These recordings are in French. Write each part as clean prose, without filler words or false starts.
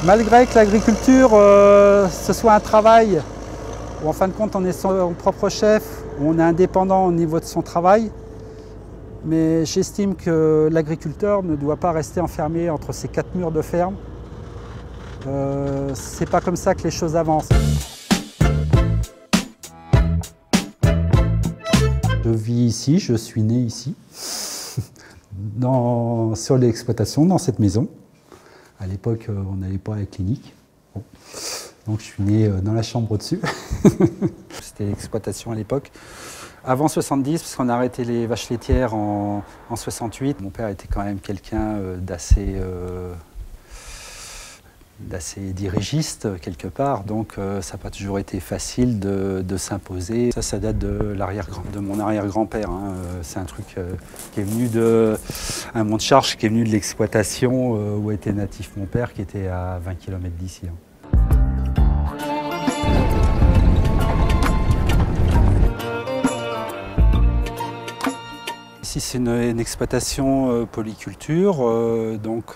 Malgré que l'agriculture, ce soit un travail où en fin de compte on est son propre chef, où on est indépendant au niveau de son travail, mais j'estime que l'agriculteur ne doit pas rester enfermé entre ces quatre murs de ferme. C'est pas comme ça que les choses avancent. Je vis ici, je suis né ici, sur l'exploitation, dans cette maison. À l'époque, on n'allait pas à la clinique. Bon. Donc je suis né dans la chambre au-dessus. C'était l'exploitation à l'époque. Avant 70, parce qu'on a arrêté les vaches laitières en 68. Mon père était quand même quelqu'un d'assez dirigiste quelque part, donc ça n'a pas toujours été facile de s'imposer. Ça date de mon arrière-grand-père. Hein. C'est un truc qui est venu un monte charge qui est venu de l'exploitation où était natif mon père, qui était à 20 km d'ici. Hein. Ici, c'est une exploitation polyculture, donc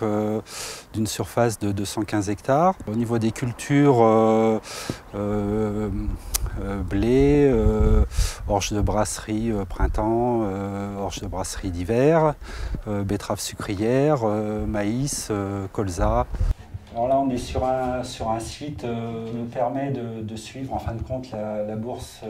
d'une surface de 215 hectares. Au niveau des cultures, blé, orge de brasserie printemps, orge de brasserie d'hiver, betterave sucrière, maïs, colza. Alors là, on est sur un site qui nous permet de suivre en fin de compte la bourse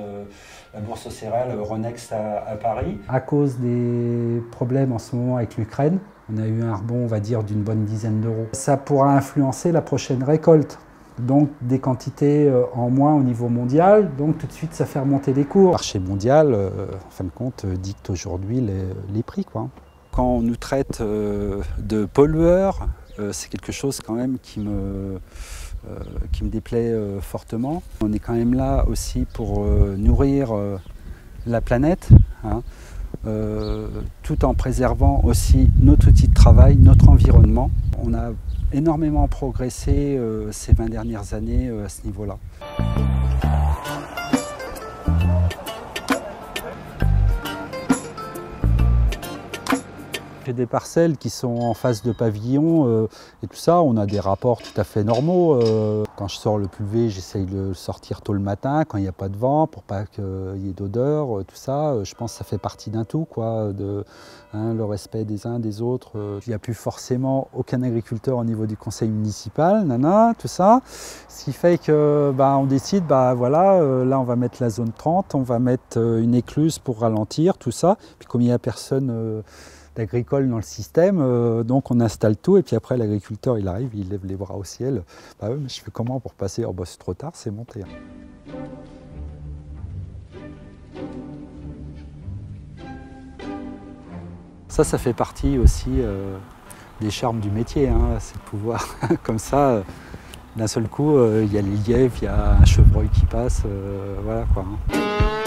aux céréales Ronext à Paris. À cause des problèmes en ce moment avec l'Ukraine, on a eu un rebond, on va dire, d'une bonne dizaine d'euros. Ça pourra influencer la prochaine récolte. Donc des quantités en moins au niveau mondial, donc tout de suite ça fait remonter les cours. Le marché mondial, en fin de compte, dicte aujourd'hui les prix, quoi. Quand on nous traite de pollueurs, c'est quelque chose quand même qui me déplaît fortement. On est quand même là aussi pour nourrir la planète, hein, tout en préservant aussi notre outil de travail, notre environnement. On a énormément progressé ces 20 dernières années à ce niveau-là. J'ai des parcelles qui sont en face de pavillons et tout ça, on a des rapports tout à fait normaux. Quand je sors le pulvé, j'essaye de le sortir tôt le matin, quand il n'y a pas de vent, pour pas qu'il y ait d'odeur, tout ça. Je pense que ça fait partie d'un tout, quoi, le respect des uns des autres. Il n'y a plus forcément aucun agriculteur au niveau du conseil municipal, tout ça. Ce qui fait que on décide, voilà, là on va mettre la zone 30, on va mettre une écluse pour ralentir, tout ça. Puis comme il n'y a personne d'agricole dans le système, donc on installe tout et puis après l'agriculteur il arrive, il lève les bras au ciel. Ouais, mais je fais comment pour passer? Oh, c'est trop tard, c'est monté. Ça fait partie aussi des charmes du métier, hein, c'est de pouvoir comme ça, d'un seul coup, il y a les lièvres, il y a un chevreuil qui passe, voilà quoi. Hein.